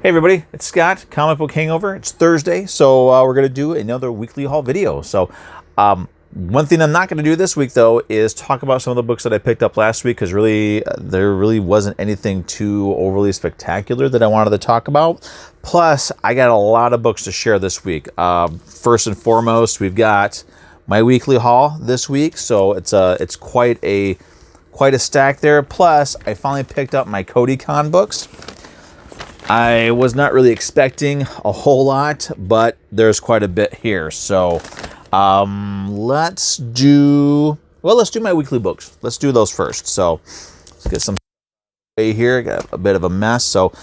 Hey everybody, it's Scott, Comic Book Hangover. It's Thursday, so we're going to do another weekly haul video. So one thing I'm not going to do this week, though, is talk about some of the books that I picked up last week, because really, there really wasn't anything too overly spectacular that I wanted to talk about. Plus, I got a lot of books to share this week. First and foremost, we've got my weekly haul this week, so it's quite a stack there. Plus, I finally picked up my CodyCon books. I was not really expecting a whole lot, but there's quite a bit here. So let's do my weekly books. Let's do those first. So let's get some way here. Got a bit of a mess. So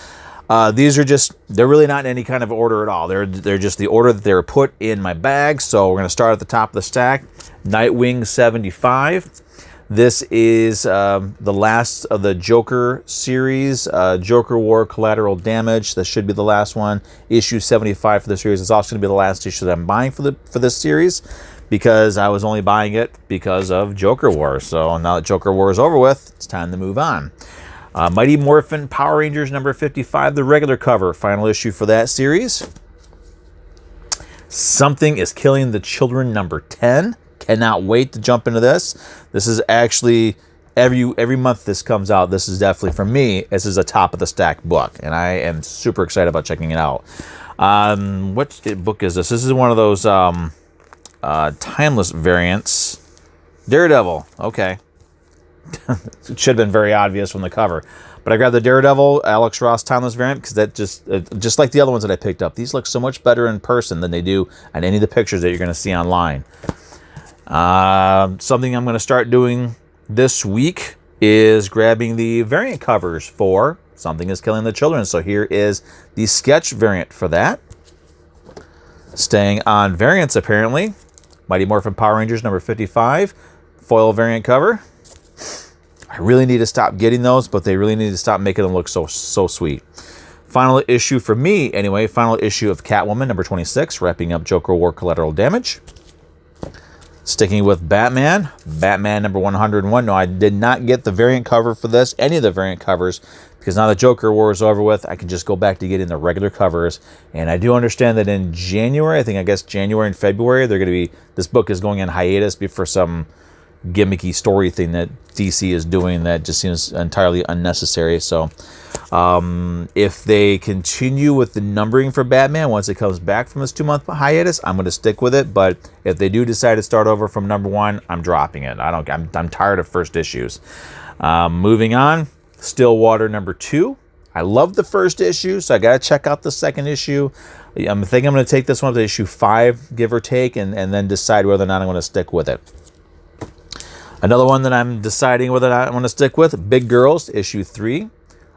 these are they're really not in any kind of order at all. They're just the order that they were put in my bag. So we're going to start at the top of the stack. Nightwing 75. This is the last of the Joker series, Joker War Collateral Damage. This should be the last one. Issue 75 for the series. It's also going to be the last issue that I'm buying for this series, because I was only buying it because of Joker War. So now that Joker War is over with, it's time to move on. Mighty Morphin Power Rangers number 55, the regular cover, final issue for that series. Something is Killing the Children number 10. Cannot wait to jump into this. This is actually, every month this comes out, this is definitely, for me, this is a top of the stack book, and I am super excited about checking it out. What book is this? This is one of those timeless variants. Daredevil. Okay. It should have been very obvious from the cover. But I grabbed the Daredevil Alex Ross timeless variant because that just like the other ones that I picked up, these look so much better in person than they do on any of the pictures that you're going to see online. Something I'm going to start doing this week is grabbing the variant covers for Something is Killing the Children. So here is the sketch variant for that. Staying on variants, apparently. Mighty Morphin Power Rangers number 55. Foil variant cover. I really need to stop getting those, but they really need to stop making them look so sweet. Final issue for me, anyway. Final issue of Catwoman number 26. Wrapping up Joker War Collateral Damage. Sticking with Batman number 101. No, I did not get the variant cover for this, any of the variant covers, because now that Joker War is over with, I can just go back to getting the regular covers. And I do understand that in January, I guess January and February, this book is going on hiatus for some gimmicky story thing that DC is doing that just seems entirely unnecessary. So if they continue with the numbering for Batman once it comes back from this 2-month hiatus, I'm going to stick with it. But if they do decide to start over from number 1, I'm dropping it. I'm tired of first issues. Moving on, Stillwater number 2. I love the first issue, so I got to check out the second issue. I think I'm going to take this one up to issue 5, give or take, and then decide whether or not I'm going to stick with it. Another one that I'm deciding whether or not I want to stick with, Big Girls, issue 3.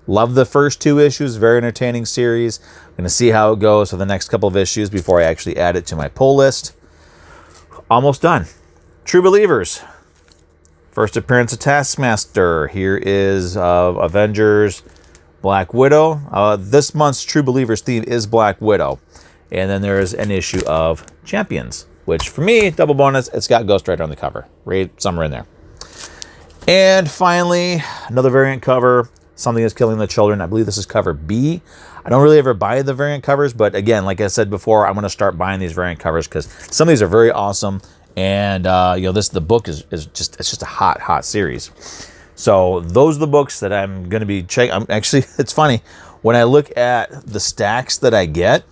Love the first 2 issues, very entertaining series. I'm going to see how it goes for the next couple of issues before I actually add it to my pull list. Almost done. True Believers. First appearance of Taskmaster. Here is Avengers, Black Widow. This month's True Believers theme is Black Widow. And then there is an issue of Champions, which for me, double bonus, it's got Ghost Rider on the cover. Right somewhere in there. And finally, another variant cover, Something is Killing the Children. I believe this is cover B. I don't really ever buy the variant covers, but again, like I said before, I'm going to start buying these variant covers because some of these are very awesome. And the book is just a hot series. So those are the books that I'm going to be checking. Actually, it's funny when I look at the stacks that I get,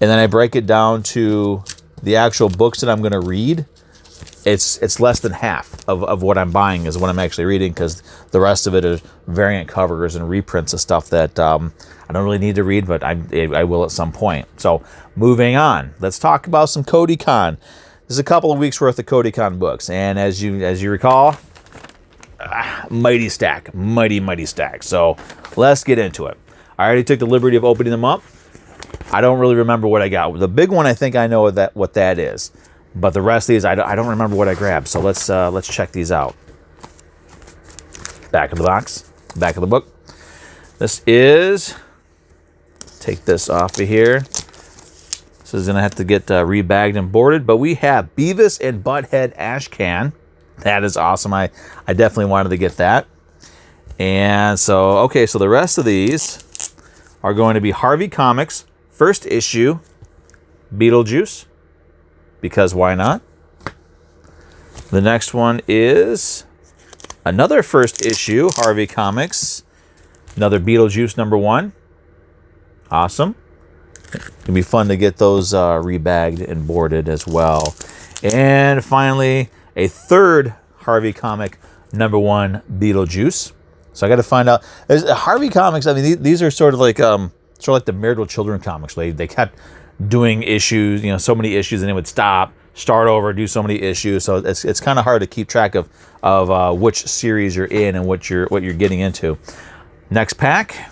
and then I break it down to the actual books that I'm going to read. It's less than half of what I'm buying is what I'm actually reading, because the rest of it is variant covers and reprints of stuff that I don't really need to read, but I will at some point. So moving on, let's talk about some CodyCon. This is a couple of weeks worth of CodyCon books, and as you recall, mighty stack. So let's get into it. I already took the liberty of opening them up. I don't really remember what I got. The big one, I think I know what that is. But the rest of these, I don't remember what I grabbed. So let's check these out. Back of the box, back of the book. This is, take this off of here. This is gonna have to get rebagged and boarded. But we have Beavis and Butthead Ash Can. That is awesome. I definitely wanted to get that. And so, okay, so the rest of these, are going to be Harvey Comics, first issue, Beetlejuice, because why not? The next one is another first issue, Harvey Comics, another Beetlejuice #1. Awesome. It'll be fun to get those rebagged and boarded as well. And finally, a third Harvey comic, #1, Beetlejuice. So I got to find out. Harvey Comics, I mean, these are sort of like the Miracle Children comics. They kept doing issues, so many issues, and they would start over, do so many issues. So it's kind of hard to keep track of which series you're in and what you're getting into. Next pack.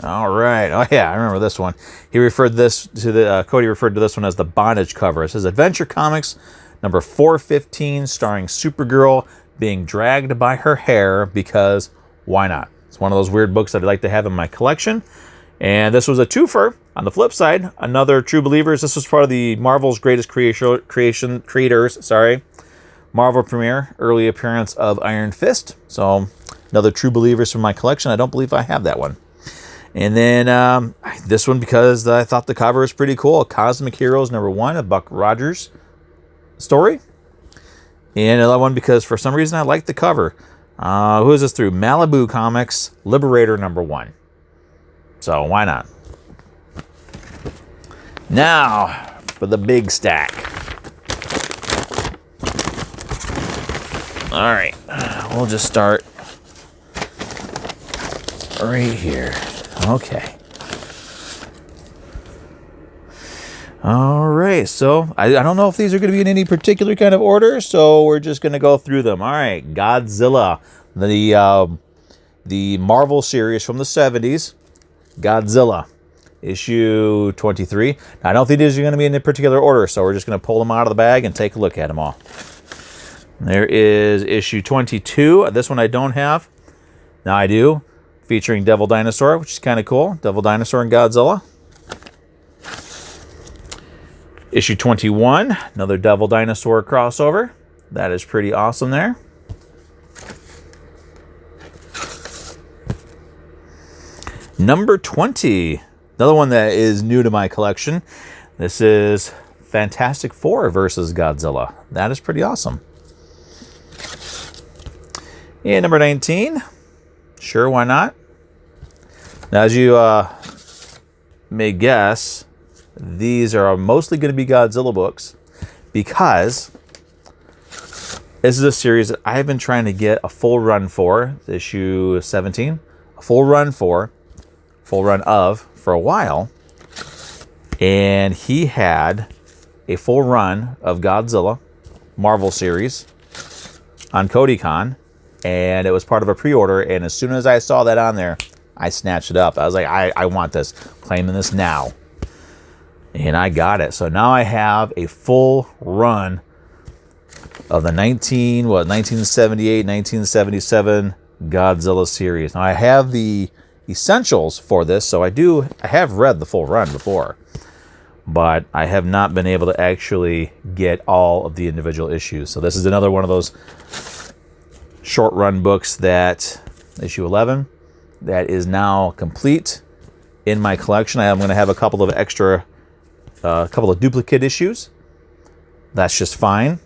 All right. Oh yeah, I remember this one. He referred this to Cody referred to this one as the bondage cover. It says Adventure Comics number 415, starring Supergirl being dragged by her hair because why not? It's one of those weird books that I'd like to have in my collection. And this was a twofer. On the flip side, another True Believers. This was part of the Marvel's Greatest Creators. Marvel premiere, early appearance of Iron Fist. So another True Believers from my collection. I don't believe I have that one. And then this one because I thought the cover was pretty cool. Cosmic Heroes #1, a Buck Rogers story. And another one because for some reason I like the cover. Who is this through? Malibu Comics, Liberator #1. So why not? Now for the big stack. All right, we'll just start right here. Okay. All right, so I don't know if these are going to be in any particular kind of order, so we're just going to go through them. All right, Godzilla, the Marvel series from the 70s, Godzilla, issue 23. Now, I don't think these are going to be in a particular order, so we're just going to pull them out of the bag and take a look at them all. There is issue 22. This one I don't have. Now I do. Featuring Devil Dinosaur, which is kind of cool. Devil Dinosaur and Godzilla. Issue 21. Another Devil Dinosaur crossover. That is pretty awesome there. Number 20. Another one that is new to my collection. This is Fantastic Four versus Godzilla. That is pretty awesome. And number 19, sure, why not? Now, as you may guess, these are mostly going to be Godzilla books because this is a series that I've been trying to get a full run for, issue 17, a full run of for a while. And he had a full run of Godzilla Marvel series on CodyCon. And it was part of a pre-order, and as soon as I saw that on there, I snatched it up. I was like, I want this. Claiming this now. And I got it. So now I have a full run of the 1978, 1977 Godzilla series. Now I have the essentials for this, so I have read the full run before. But I have not been able to actually get all of the individual issues. So this is another one of those short run books that issue 11 that is now complete in my collection. I'm going to have a couple of duplicate issues. That's just fine.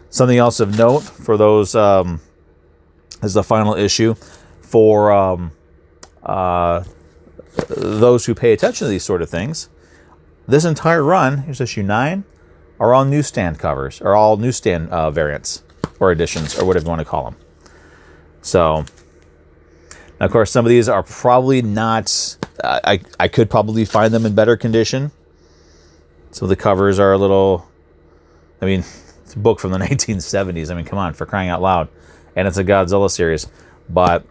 Something else of note for those is the final issue for those who pay attention to these sort of things. This entire run, here's issue 9, are all newsstand covers, or all newsstand variants or editions, or whatever you want to call them. So, now of course, some of these are probably not, I could probably find them in better condition. So the covers are a little, I mean, it's a book from the 1970s. I mean, come on, for crying out loud. And it's a Godzilla series. But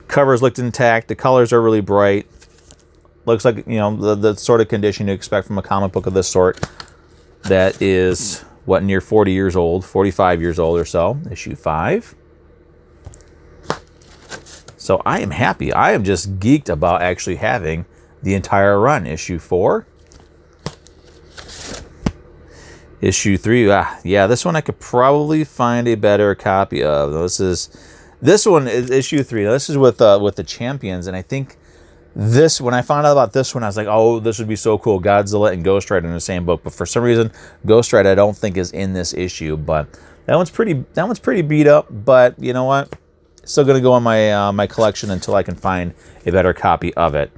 covers looked intact. The colors are really bright. Looks like, the sort of condition you expect from a comic book of this sort. That is, near 40 years old, 45 years old or so. Issue 5. So I am happy. I am just geeked about actually having the entire run. Issue 4. Issue 3. Yeah, this one I could probably find a better copy of. This is This one is issue 3. Now, this is with the Champions, and I think this, when I found out about this one, I was like, oh, this would be so cool. Godzilla and Ghost Rider in the same book. But for some reason, Ghost Rider I don't think is in this issue. But that one's pretty beat up. But you know what? It's still gonna go in my my collection until I can find a better copy of it.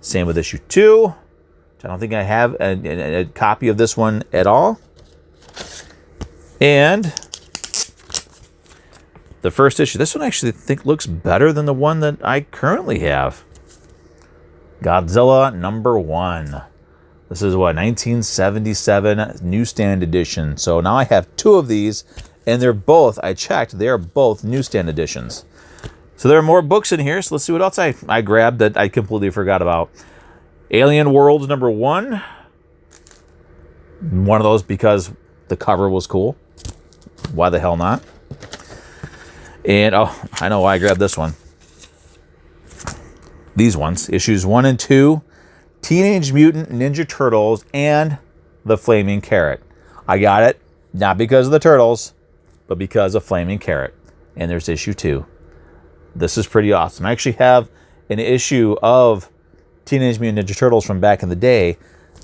Same with issue 2. Which I don't think I have a copy of this one at all. And the first issue. This one I actually think looks better than the one that I currently have. Godzilla #1. This is what, 1977 newsstand edition. So now I have 2 of these, and they're both, I checked, they're both newsstand editions. So there are more books in here, so let's see what else I grabbed that I completely forgot about. Alien Worlds #1. One of those because the cover was cool. Why the hell not? And, oh, I know why I grabbed this one. These ones, issues 1 and 2, Teenage Mutant Ninja Turtles and the Flaming Carrot. I got it, not because of the turtles, but because of Flaming Carrot. And there's issue 2. This is pretty awesome. I actually have an issue of Teenage Mutant Ninja Turtles from back in the day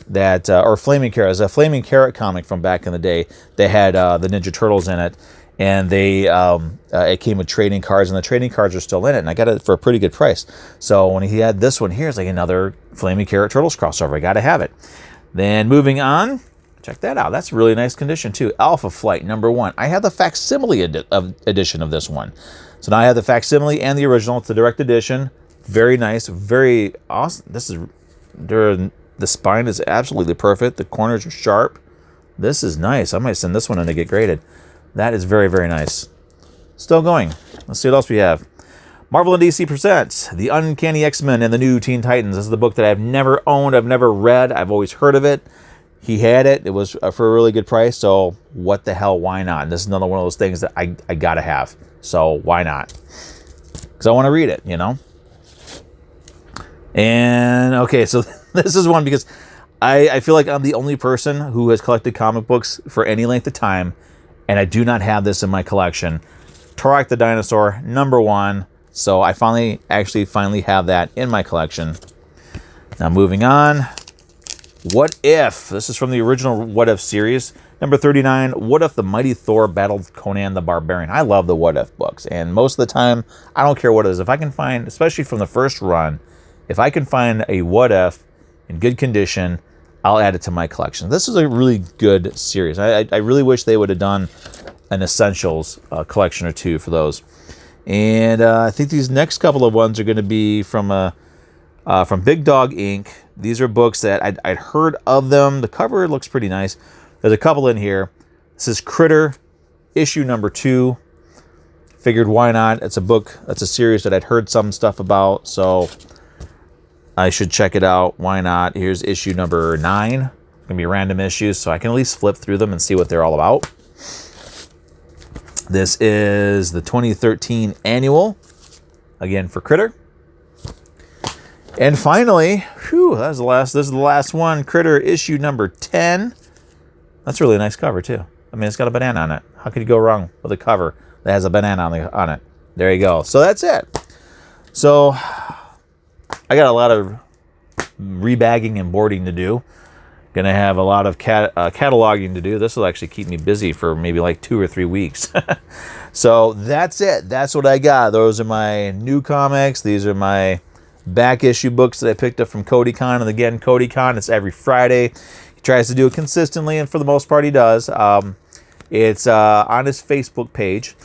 that, or Flaming Carrot, is a Flaming Carrot comic from back in the day. They had the Ninja Turtles in it. And they it came with trading cards, and the trading cards are still in it, and I got it for a pretty good price. So when he had this one here, it's like another Flaming Carrot Turtles crossover. I got to have it. Then moving on, check that out. That's really nice condition too. Alpha Flight #1. I have the facsimile edition of this one. So now I have the facsimile and the original. It's the direct edition. Very nice, very awesome. This is the spine is absolutely perfect. The corners are sharp. This is nice. I might send this one in to get graded. That is very, very nice. Still going. Let's see what else we have. Marvel and DC presents The Uncanny X-Men and the New Teen Titans. This is the book that I've never owned. I've never read. I've always heard of it. He had it. It was for a really good price. So what the hell? Why not? And this is another one of those things that I got to have. So why not? Because I want to read it, you know? And, okay, so this is one because I feel like I'm the only person who has collected comic books for any length of time, and I do not have this in my collection. Turok the Dinosaur, #1. So I finally have that in my collection. Now moving on. What If? This is from the original What If series. #39, What If the Mighty Thor Battled Conan the Barbarian? I love the What If books. And most of the time, I don't care what it is. If I can find, especially from the first run, if I can find a What If in good condition, I'll add it to my collection. This is a really good series. I really wish they would have done an Essentials collection or 2 for those. And I think these next couple of ones are going to be from Big Dog Inc. These are books that I'd heard of them. The cover looks pretty nice. There's a couple in here. This is Critter, issue #2. Figured why not? It's a book, that's a series that I'd heard some stuff about, so I should check it out. Why not? Here's issue #9. It's going to be random issues, so I can at least flip through them and see what they're all about. This is the 2013 annual, again for Critter. And finally, this is the last one, Critter issue #10. That's a really nice cover too. I mean, it's got a banana on it. How could you go wrong with a cover that has a banana on it? There you go. So that's it. So I got a lot of rebagging and boarding to do. Gonna have a lot of cataloging to do. This will actually keep me busy for maybe like 2 or 3 weeks. So that's it. That's what I got. Those are my new comics. These are my back issue books that I picked up from CodyCon. And again, CodyCon, it's every Friday. He tries to do it consistently, and for the most part he does. It's on his Facebook page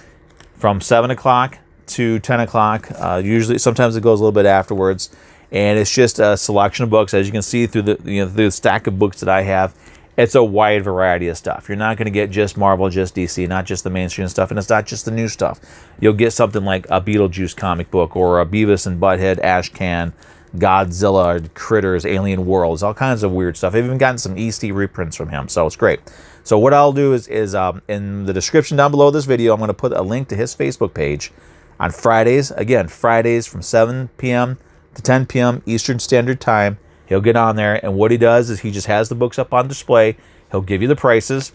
from 7 o'clock to 10 o'clock. Usually, sometimes it goes a little bit afterwards. And it's just a selection of books. As you can see through the stack of books that I have, it's a wide variety of stuff. You're not going to get just Marvel, just DC, not just the mainstream stuff, and it's not just the new stuff. You'll get something like a Beetlejuice comic book, or a Beavis and Butthead, Ashcan, Godzilla, Critters, Alien Worlds, all kinds of weird stuff. I've even gotten some EC reprints from him, so it's great. So what I'll do is in the description down below this video, I'm going to put a link to his Facebook page on Fridays. Again, Fridays from 7 p.m. to 10 p.m. Eastern Standard Time. He'll get on there, and what he does is he just has the books up on display. He'll give you the prices,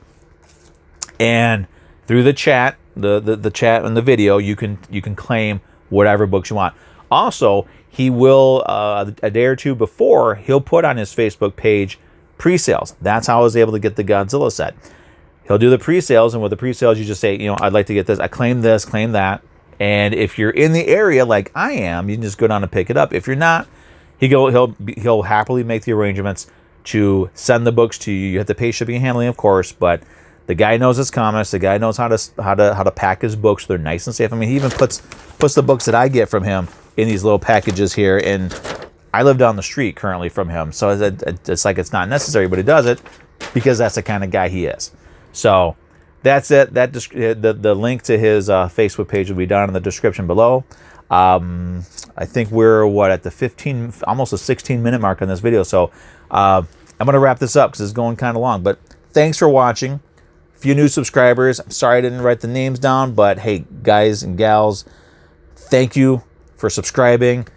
and through the chat, the chat and the video, you can claim whatever books you want. Also, he will a day or two before, he'll put on his Facebook page pre-sales. That's how I was able to get the Godzilla set. He'll do the pre-sales, and with the pre-sales, you just say, you know, I'd like to get this. I claim this, claim that. And if you're in the area like I am, you can just go down and pick it up. If you're not, he'll happily make the arrangements to send the books to you. You have to pay shipping and handling, of course, but the guy knows his comics. The guy knows how to pack his books. They're nice and safe. I mean, he even puts the books that I get from him in these little packages here, and I live down the street currently from him, so it's like it's not necessary, but he does it because that's the kind of guy he is. So that's it. The link to his Facebook page will be down in the description below. I think we're at the almost a 16-minute mark on this video, so I'm gonna wrap this up because it's going kind of long. But thanks for watching. A few new subscribers. I'm sorry I didn't write the names down, but hey, guys and gals, thank you for subscribing.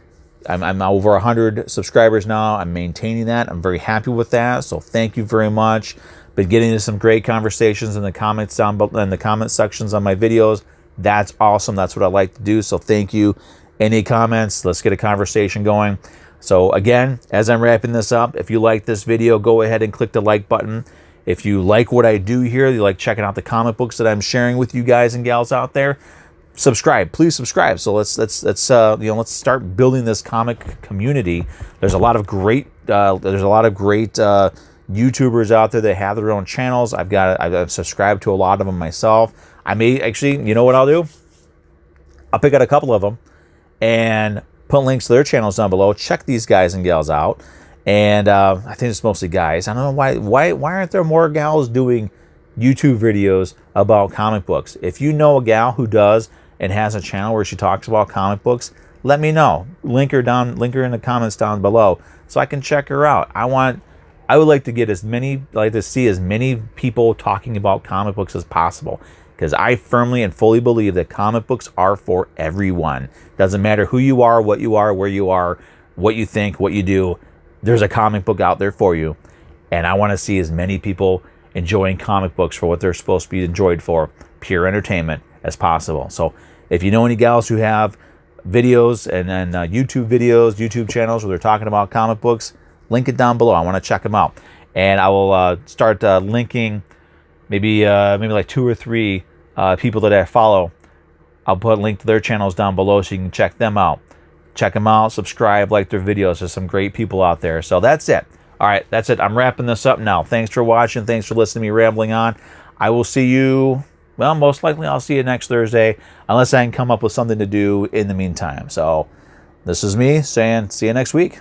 I'm over 100 subscribers now. I'm maintaining that. I'm very happy with that. So thank you very much. Been getting into some great conversations in the comments down in the comment sections on my videos. That's awesome. That's what I like to do. So thank you. Any comments? Let's get a conversation going. So again, as I'm wrapping this up, if you like this video, go ahead and click the like button. If you like what I do here, you like checking out the comic books that I'm sharing with you guys and gals out there, subscribe. Please subscribe. So let's start building this comic community. There's a lot of great YouTubers out there that have their own channels. I've subscribed to a lot of them myself. I may actually, you know what I'll do? I'll pick out a couple of them and put links to their channels down below. Check these guys and gals out. And I think it's mostly guys. I don't know why aren't there more gals doing YouTube videos about comic books? If you know a gal who does and has a channel where she talks about comic books, let me know. Link her in the comments down below so I can check her out. I would like to see as many people talking about comic books as possible, because I firmly and fully believe that comic books are for everyone. Doesn't matter who you are, what you are, where you are, what you think, what you do. There's a comic book out there for you, and I want to see as many people enjoying comic books for what they're supposed to be enjoyed for, pure entertainment, as possible. So if you know any gals who have videos and YouTube videos, YouTube channels where they're talking about comic books, link it down below. I want to check them out, and I will start linking maybe like 2 or 3 people that I follow. I'll put a link to their channels down below so you can check them out. Check them out, subscribe, like their videos. There's some great people out there. So that's it. All right, that's it. I'm wrapping this up now. Thanks for watching. Thanks for listening to me rambling on. I will see you, well, most likely I'll see you next Thursday, unless I can come up with something to do in the meantime. So this is me saying see you next week.